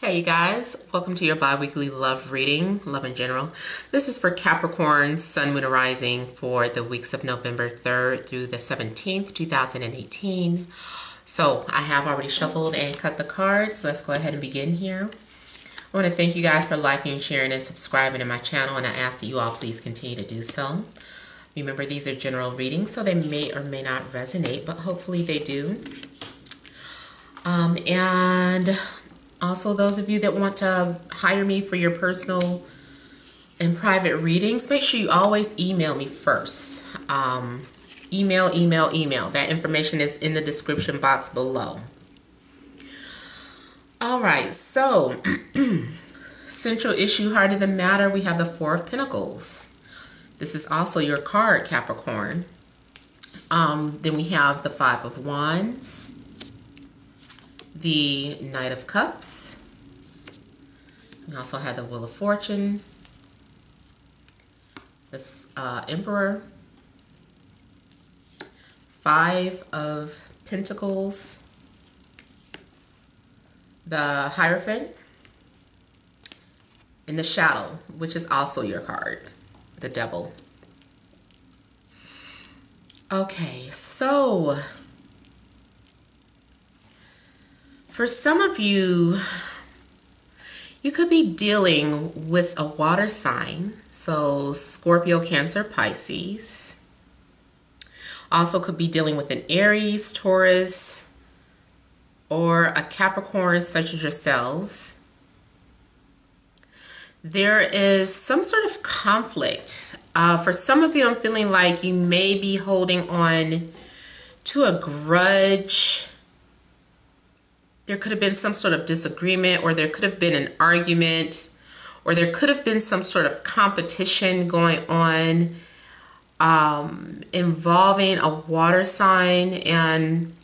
Hey you guys, welcome to your bi-weekly love reading, love in general. This is for Capricorn, Sun, Moon, and Rising for the weeks of November 3rd through the 17th, 2018. So I have already shuffled and cut the cards. Let's go ahead and begin here. I want to thank you guys for liking, sharing, and subscribing to my channel, and I ask that you all please continue to do so. Remember, these are general readings, so they may or may not resonate, but hopefully they do. And also, those of you that want to hire me for your personal and private readings, make sure you always email me first. Email. That information is in the description box below. All right, so central issue, heart of the matter, we have the Four of Pentacles. This is also your card, Capricorn. Then we have the Five of Wands, the Knight of Cups. We also have the Wheel of Fortune, this Emperor, Five of Pentacles, the Hierophant, and the Shadow, which is also your card, the Devil. Okay, so for some of you, you could be dealing with a water sign, so Scorpio, Cancer, Pisces. Also could be dealing with an Aries, Taurus, or a Capricorn such as yourselves. There is some sort of conflict. For some of you, I'm feeling like you may be holding on to a grudge. There could have been some sort of disagreement, or there could have been an argument, or there could have been some sort of competition going on involving a water sign. And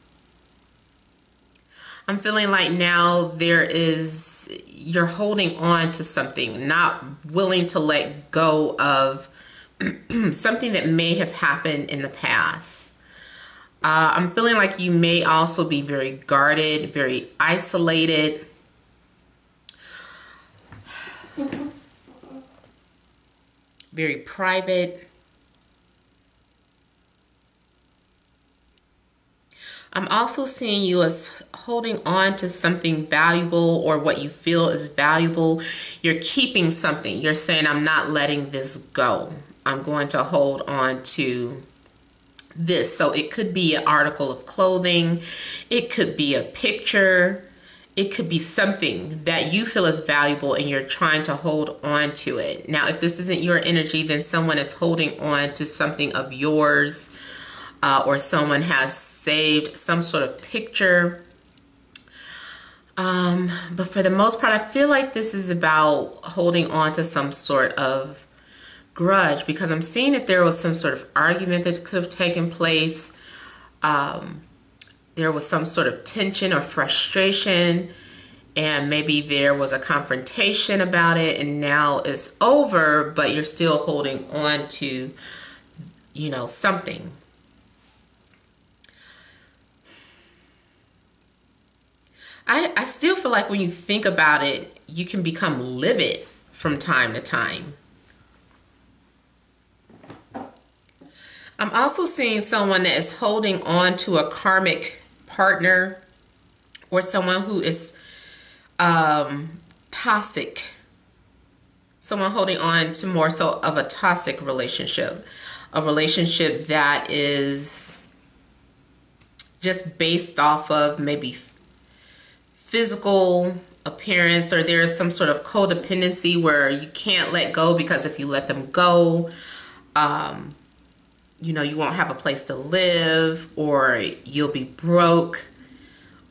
I'm feeling like now you're holding on to something, not willing to let go of something that may have happened in the past. I'm feeling like you may also be very guarded, very isolated. Very private. I'm also seeing you as holding on to something valuable, or what you feel is valuable. You're keeping something. You're saying, I'm not letting this go. I'm going to hold on to this. So it could be an article of clothing, it could be a picture, it could be something that you feel is valuable and you're trying to hold on to it. Now, if this isn't your energy, then someone is holding on to something of yours, or someone has saved some sort of picture. But for the most part, I feel like this is about holding on to some sort of grudge, because I'm seeing that there was some sort of argument that could have taken place. There was some sort of tension or frustration, and maybe there was a confrontation about it, and now it's over, but you're still holding on to, something. I still feel like when you think about it, you can become livid from time to time. I'm also seeing someone that is holding on to a karmic partner, or someone who is toxic. Someone holding on to more so of a toxic relationship. A relationship that is just based off of maybe physical appearance, or there is some sort of codependency where you can't let go, because if you let them go, you won't have a place to live, or you'll be broke,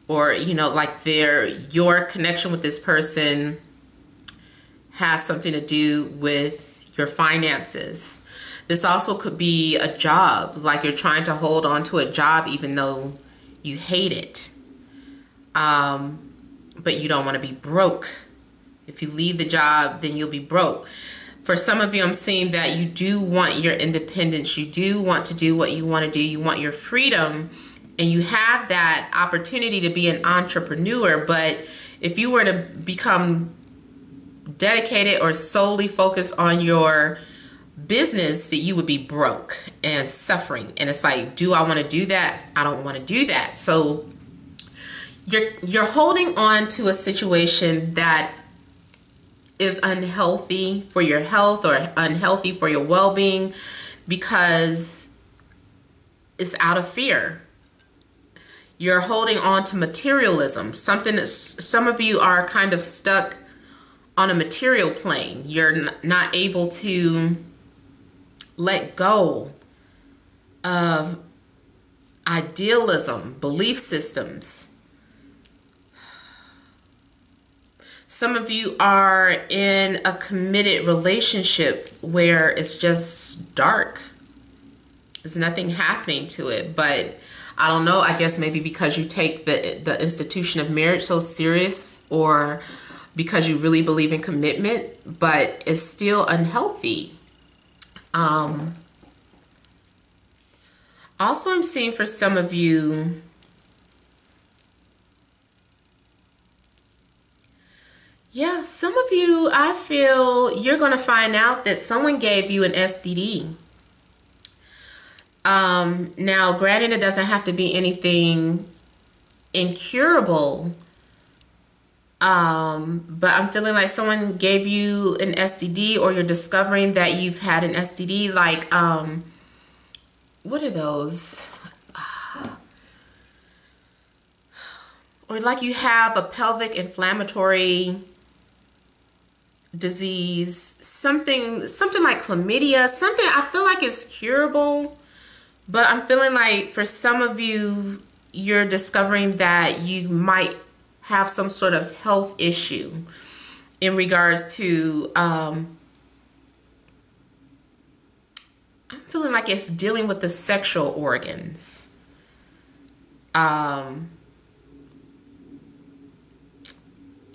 or, like your connection with this person has something to do with your finances. This also could be a job, like you're trying to hold on to a job even though you hate it. But you don't want to be broke. If you leave the job, then you'll be broke. For some of you, I'm seeing that you do want your independence. You do want to do what you want to do. You want your freedom, and you have that opportunity to be an entrepreneur, but if you were to become dedicated or solely focused on your business, that you would be broke and suffering. And it's like, do I want to do that? I don't want to do that. So you're holding on to a situation that is unhealthy for your health or unhealthy for your well-being because it's out of fear. You're holding on to materialism, something that some of you are kind of stuck on a material plane. You're not able to let go of idealism, belief systems. Some of you are in a committed relationship where it's just dark. There's nothing happening to it, but I don't know, I guess maybe because you take the institution of marriage so serious, or because you really believe in commitment, but it's still unhealthy. Also, I'm seeing for some of you, some of you, I feel you're going to find out that someone gave you an STD. Now, granted, it doesn't have to be anything incurable, but I'm feeling like someone gave you an STD, or you're discovering that you've had an STD, like, what are those? Or like you have a pelvic inflammatory disease, something like chlamydia, something I feel like is curable, but I'm feeling like for some of you, you're discovering that you might have some sort of health issue in regards to, I'm feeling like it's dealing with the sexual organs.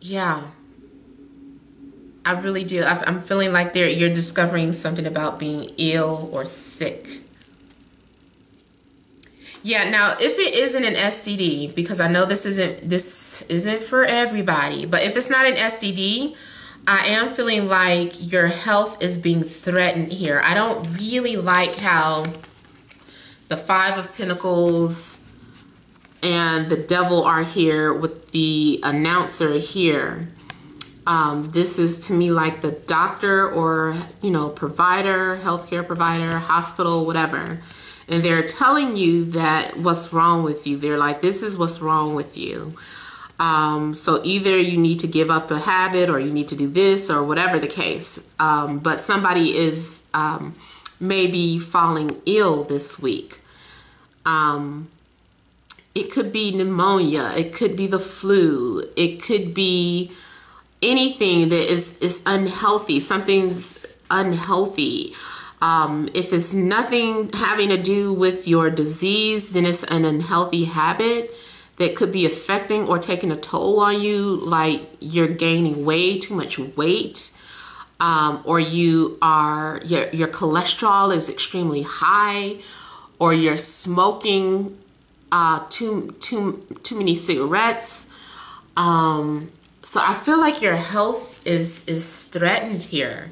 Yeah, I really do. I'm feeling like you're discovering something about being ill or sick. Yeah, now if it isn't an STD, because I know this isn't for everybody, but if it's not an STD, I am feeling like your health is being threatened here. I don't really like how the Five of Pentacles and the Devil are here with the announcer here. This is to me like the doctor or, provider, healthcare provider, hospital, whatever. And they're telling you that what's wrong with you. They're like, this is what's wrong with you. So either you need to give up a habit, or you need to do this, or whatever the case. But somebody is maybe falling ill this week. It could be pneumonia. It could be the flu. It could be anything that is unhealthy. Something's unhealthy. If it's nothing having to do with your disease, then it's an unhealthy habit that could be affecting or taking a toll on you, like you're gaining way too much weight, or your cholesterol is extremely high, or you're smoking too many cigarettes. So I feel like your health is threatened here.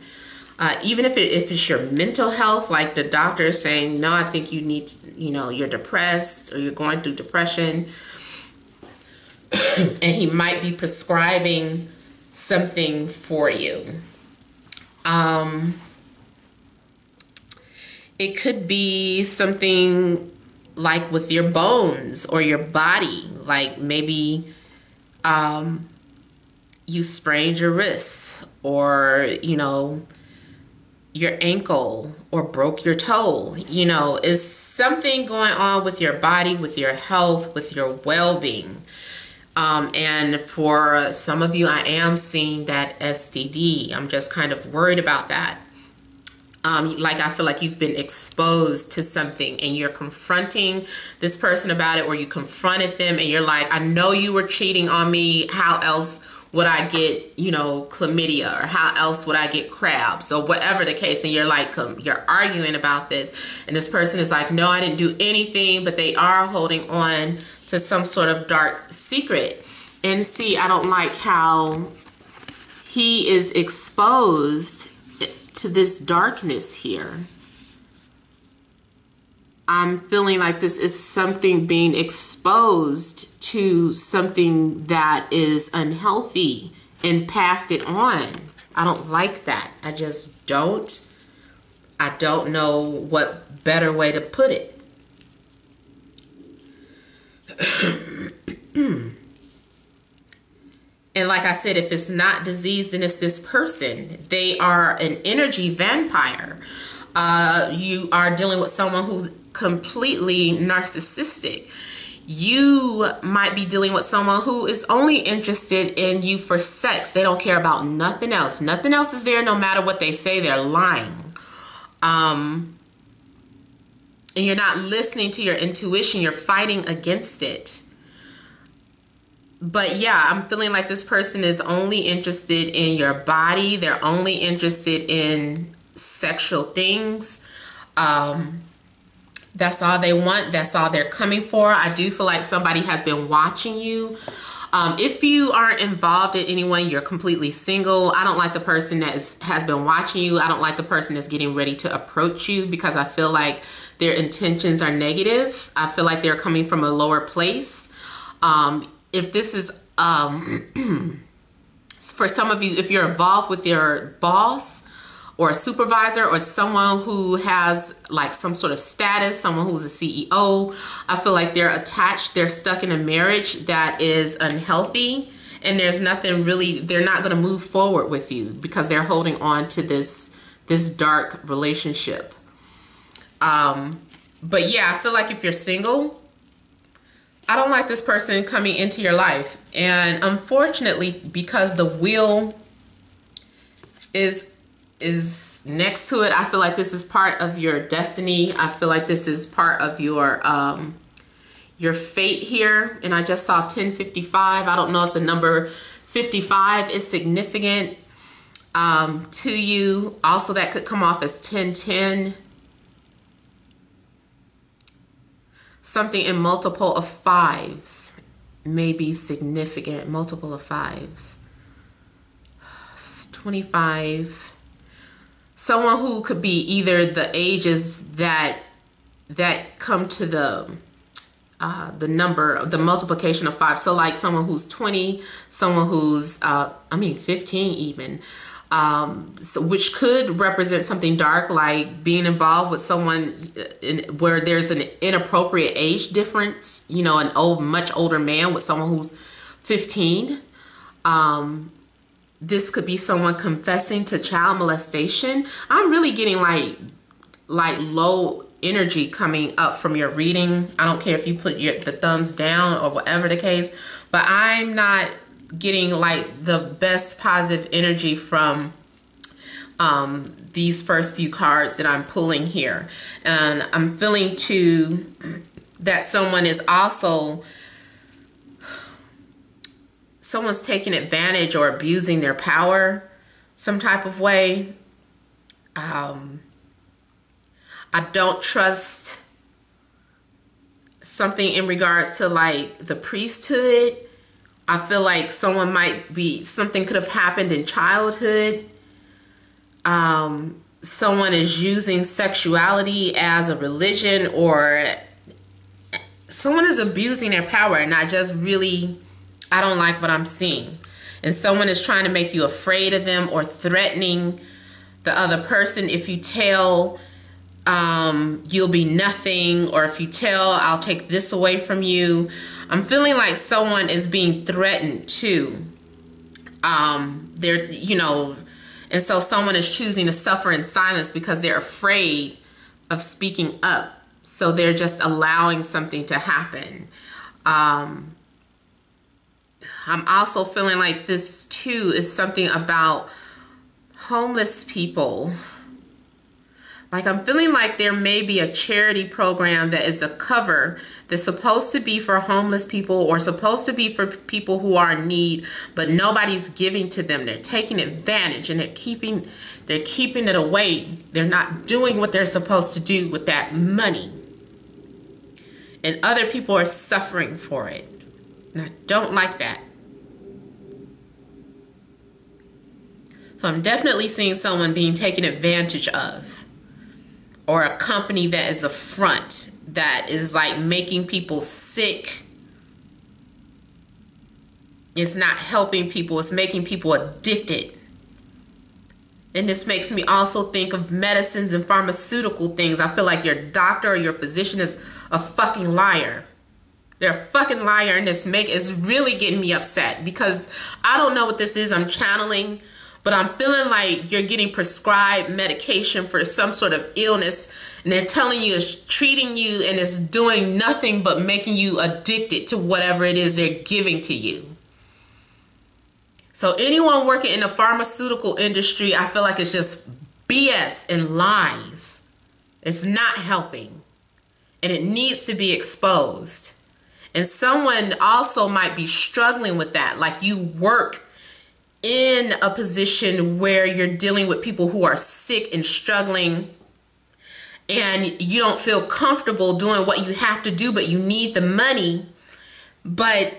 Even if it's your mental health, like the doctor is saying, no, I think you need, you're depressed, or you're going through depression, and he might be prescribing something for you. It could be something like with your bones or your body, like maybe you sprained your wrists, or your ankle, or broke your toe. Is something going on with your body, with your health, with your well-being. And for some of you, I am seeing that STD. I'm just kind of worried about that. Like I feel like you've been exposed to something, and you're confronting this person about it, or you confronted them and you're like, I know you were cheating on me. How else would I get, chlamydia, or how else would I get crabs, or whatever the case? And you're like, you're arguing about this, and this person is like, no, I didn't do anything, but they are holding on to some sort of dark secret. And see, I don't like how he is exposed to this darkness here. I'm feeling like this is something being exposed to something that is unhealthy and passed it on. I don't like that. I just don't. I don't know what better way to put it. And like I said, if it's not disease, then it's this person. They are an energy vampire. You are dealing with someone who's completely narcissistic. You might be dealing with someone who is only interested in you for sex. They don't care about nothing else. Nothing else is there, no matter what they say. They're lying. And you're not listening to your intuition. You're fighting against it. But yeah, I'm feeling like this person is only interested in your body. They're only interested in sexual things. That's all they want. That's all they're coming for. I do feel like somebody has been watching you. If you aren't involved in anyone, you're completely single. I don't like the person that has been watching you. I don't like the person that's getting ready to approach you, because I feel like their intentions are negative. I feel like they're coming from a lower place. If this is, for some of you, if you're involved with your boss or a supervisor or someone who has like some sort of status, someone who's a CEO, I feel like they're attached, they're stuck in a marriage that is unhealthy, and there's nothing really, they're not going to move forward with you because they're holding on to this dark relationship. But yeah, I feel like if you're single, I don't like this person coming into your life. And unfortunately, because the wheel is next to it, I feel like this is part of your destiny. I feel like this is part of your fate here. And I just saw 1055. I don't know if the number 55 is significant to you. Also, that could come off as 1010. Something in multiple of fives may be significant. Multiple of fives. 25. Someone who could be either the ages that come to the number, the multiplication of 5. So like someone who's 20, someone who's 15 even. So which could represent something dark, like being involved with someone where there's an inappropriate age difference, you know, much older man with someone who's 15. This could be someone confessing to child molestation. I'm really getting like low energy coming up from your reading. I don't care if you put the thumbs down or whatever the case, but I'm not getting like the best positive energy from these first few cards that I'm pulling here. And I'm feeling too that someone's taking advantage or abusing their power some type of way. I don't trust something in regards to like the priesthood. I feel like something could have happened in childhood. Someone is using sexuality as a religion, or someone is abusing their power, and I don't like what I'm seeing. And someone is trying to make you afraid of them or threatening the other person. If you tell, you'll be nothing, or if you tell, I'll take this away from you. I'm feeling like someone is being threatened too. And so someone is choosing to suffer in silence because they're afraid of speaking up. So they're just allowing something to happen. I'm also feeling like this too is something about homeless people. Like I'm feeling like there may be a charity program that is a cover that's supposed to be for homeless people or supposed to be for people who are in need, but nobody's giving to them. They're taking advantage and they're keeping it away. They're not doing what they're supposed to do with that money. And other people are suffering for it. And I don't like that. So I'm definitely seeing someone being taken advantage of, or a company that is a front, that is like making people sick. It's not helping people, it's making people addicted. And this makes me also think of medicines and pharmaceutical things. I feel like your doctor or your physician is a fucking liar. They're a fucking liar, and it's really getting me upset, because I don't know what this is. I'm channeling, but I'm feeling like you're getting prescribed medication for some sort of illness, and they're telling you it's treating you, and it's doing nothing but making you addicted to whatever it is they're giving to you. So anyone working in the pharmaceutical industry, I feel like it's just BS and lies. It's not helping, and it needs to be exposed. And someone also might be struggling with that. Like, you work in a position where you're dealing with people who are sick and struggling, and you don't feel comfortable doing what you have to do, but you need the money. But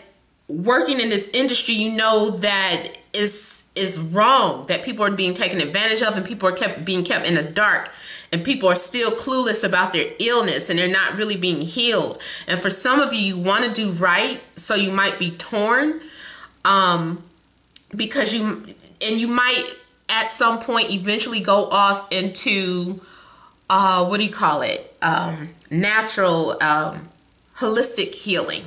working in this industry, you know that is wrong, that people are being taken advantage of, and people are being kept in the dark, and people are still clueless about their illness, and they're not really being healed. And for some of you, you want to do right, so you might be torn, because you might at some point eventually go off into natural holistic healing,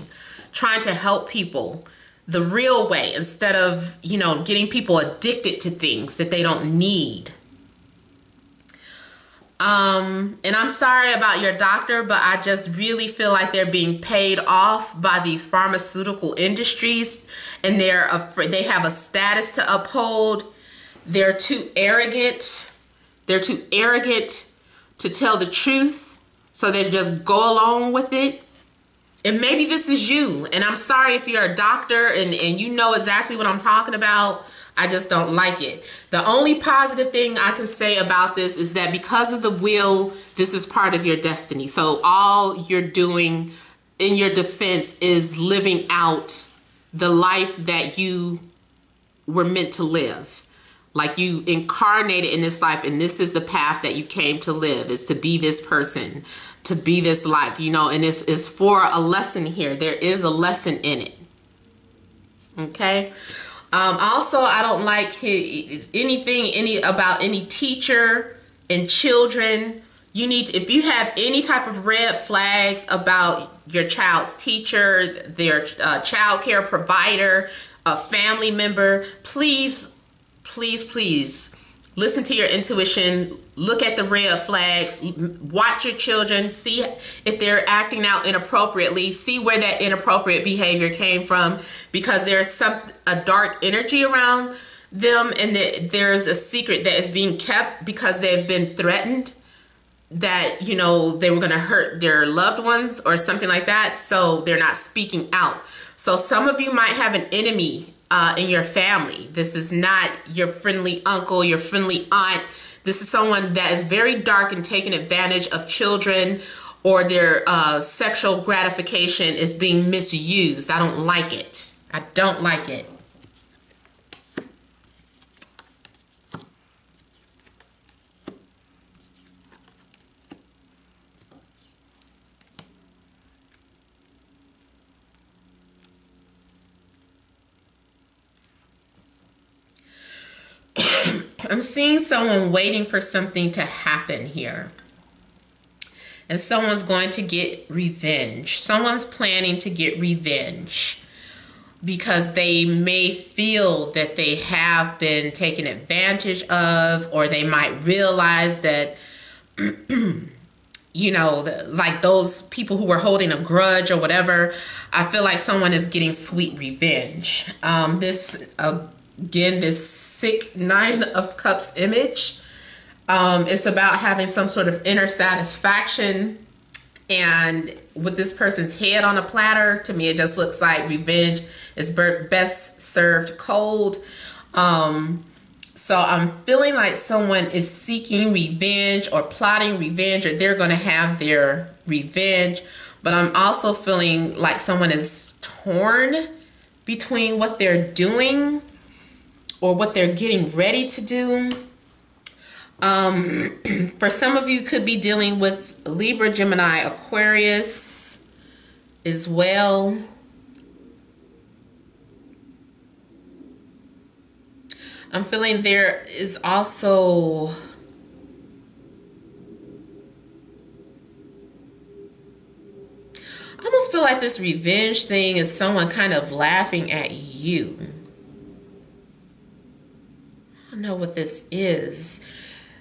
trying to help people the real way, instead of, getting people addicted to things that they don't need. And I'm sorry about your doctor, but I just really feel like they're being paid off by these pharmaceutical industries, and they have a status to uphold. They're too arrogant. They're too arrogant to tell the truth, so they just go along with it. And maybe this is you, and I'm sorry if you're a doctor and you know exactly what I'm talking about. I just don't like it. The only positive thing I can say about this is that because of the wheel, this is part of your destiny. So all you're doing in your defense is living out the life that you were meant to live. Like, you incarnated in this life, and this is the path that you came to live, is to be this person, to be this life, and it's for a lesson here. There is a lesson in it. Okay. Also, I don't like anything about any teacher and children. You need to, if you have any type of red flags about your child's teacher, their child care provider, a family member, please listen to your intuition. Look at the red flags. Watch your children. See if they're acting out inappropriately. See where that inappropriate behavior came from, because there's a dark energy around them, and there's a secret that is being kept because they've been threatened that, they were going to hurt their loved ones or something like that. So they're not speaking out. So some of you might have an enemy in your family. This is not your friendly uncle, your friendly aunt. This is someone that is very dark and taking advantage of children, or their sexual gratification is being misused. I don't like it. I don't like it. I'm seeing someone waiting for something to happen here. And someone's going to get revenge. Someone's planning to get revenge because they may feel that they have been taken advantage of, or they might realize that, like those people who were holding a grudge or whatever. I feel like someone is getting sweet revenge. Again, this sick Nine of Cups image, it's about having some sort of inner satisfaction, and with this person's head on a platter, to me it just looks like revenge is best served cold. So I'm feeling like someone is seeking revenge or plotting revenge, or they're going to have their revenge. But I'm also feeling like someone is torn between what they're doing, or what they're getting ready to do. For some of you, could be dealing with Libra, Gemini, Aquarius as well. I'm feeling there is also I almost feel like this revenge thing is someone kind of laughing at you. I don't know what this is.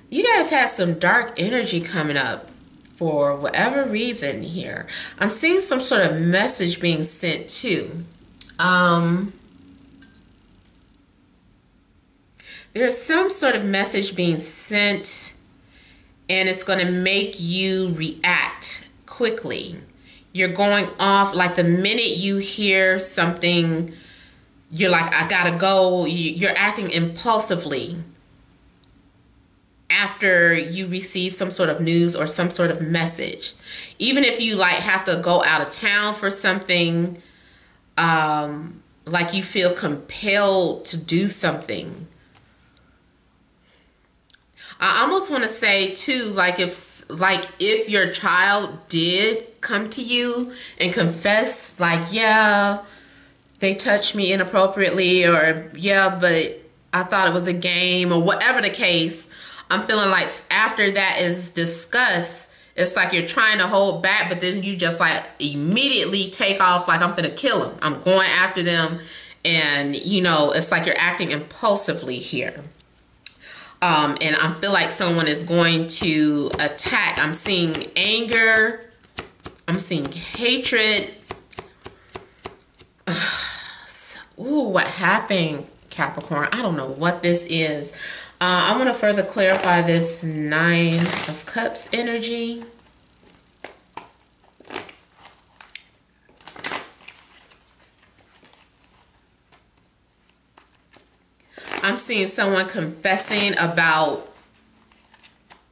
You guys had some dark energy coming up for whatever reason here. I'm seeing some sort of message being sent too. There's some sort of message being sent, and it's going to make you react quickly. You're going off, like the minute you hear something, you're like, I gotta go. You're acting impulsively after you receive some sort of news or some sort of message. Even if you like have to go out of town for something, like you feel compelled to do something. I almost want to say too, like if your child did come to you and confess, like, yeah, they touched me inappropriately, or yeah, but I thought it was a game, or whatever the case, I'm feeling like after that is discussed, it's like you're trying to hold back, but then you just like immediately take off like, I'm gonna kill them. I'm going after them. And, you know, it's like you're acting impulsively here. And I feel like someone is going to attack. I'm seeing anger. I'm seeing hatred. Ooh, what happened, Capricorn? I don't know what this is. I want to further clarify this 9 of Cups energy. I'm seeing someone confessing about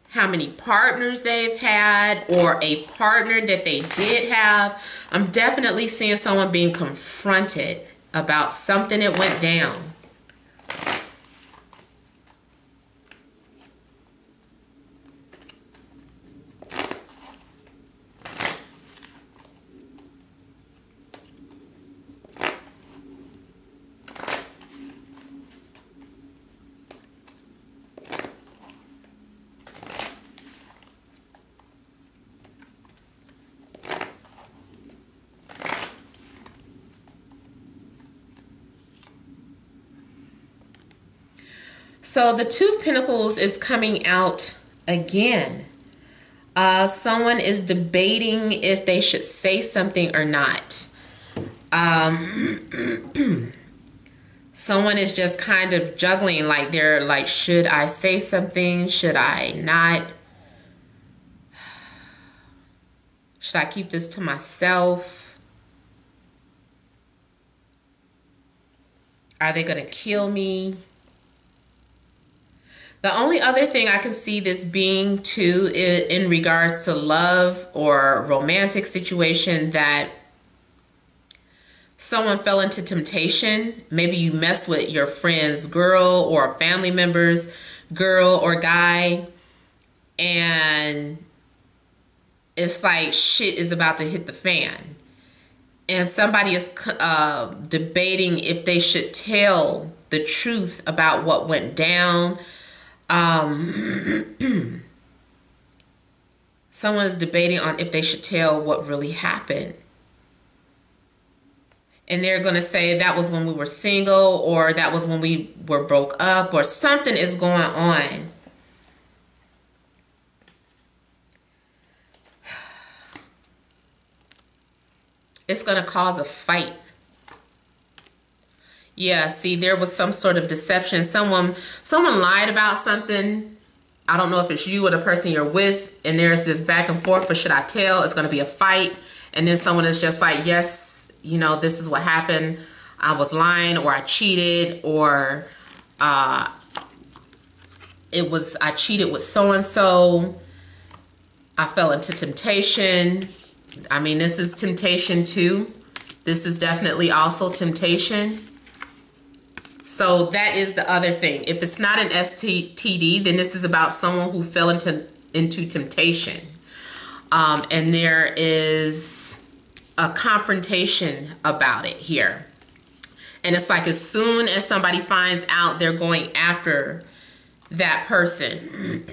how many partners they've had, or a partner that they did have. I'm definitely seeing someone being confronted about something that went down. So the 2 of Pentacles is coming out again. Someone is debating if they should say something or not. Someone is just kind of juggling, like they're like, should I say something? Should I not? Should I keep this to myself? Are they going to kill me? The only other thing I can see this being too in regards to love or romantic situation, that someone fell into temptation. Maybe you mess with your friend's girl or a family member's girl or guy, and it's like shit is about to hit the fan. And somebody is debating if they should tell the truth about what went down. Someone is debating on if they should tell what really happened. And they're going to say that was when we were single, or that was when we were broke up, or something is going on. It's going to cause a fight. Yeah, see, there was some sort of deception. Someone lied about something. I don't know if it's you or the person you're with, and there's this back and forth for should I tell? It's going to be a fight. And then someone is just like, yes, you know, this is what happened. I was lying, or I cheated, or I cheated with so-and-so. I fell into temptation. I mean, this is temptation too. This is definitely also temptation. So that is the other thing. If it's not an STD, then this is about someone who fell into temptation. And there is a confrontation about it here. And it's like as soon as somebody finds out, they're going after that person.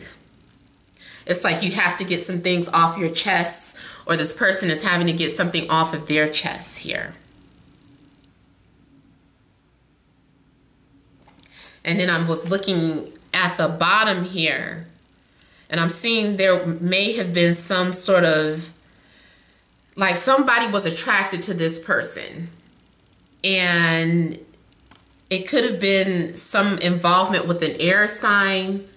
It's like you have to get some things off your chest, or this person is having to get something off of their chest here. And then I was looking at the bottom here, and I'm seeing there may have been some sort of, like somebody was attracted to this person. And it could have been some involvement with an air sign,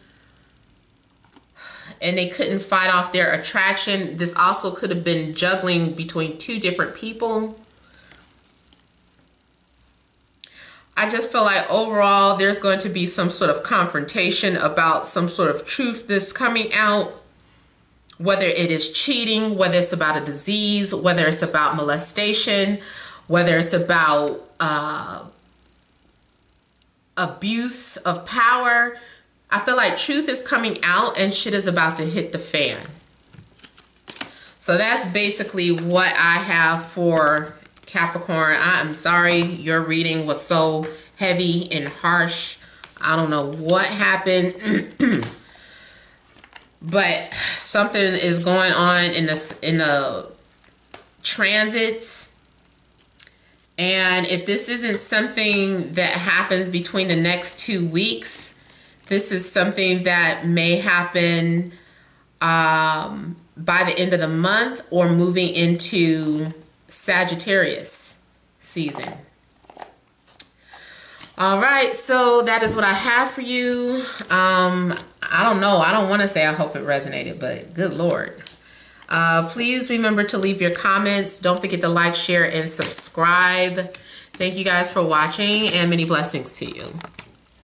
and they couldn't fight off their attraction. This also could have been juggling between two different people. I just feel like overall there's going to be some sort of confrontation about some sort of truth that's coming out, whether it is cheating, whether it's about a disease, whether it's about molestation, whether it's about abuse of power. I feel like truth is coming out and shit is about to hit the fan. So that's basically what I have for Capricorn. I'm sorry your reading was so heavy and harsh. I don't know what happened. But something is going on in the transits. And if this isn't something that happens between the next 2 weeks, this is something that may happen by the end of the month or moving into Sagittarius season. All right, so that is what I have for you. I don't know. I don't want to say I hope it resonated, but good Lord. Please remember to leave your comments. Don't forget to like, share, and subscribe. Thank you guys for watching, and many blessings to you.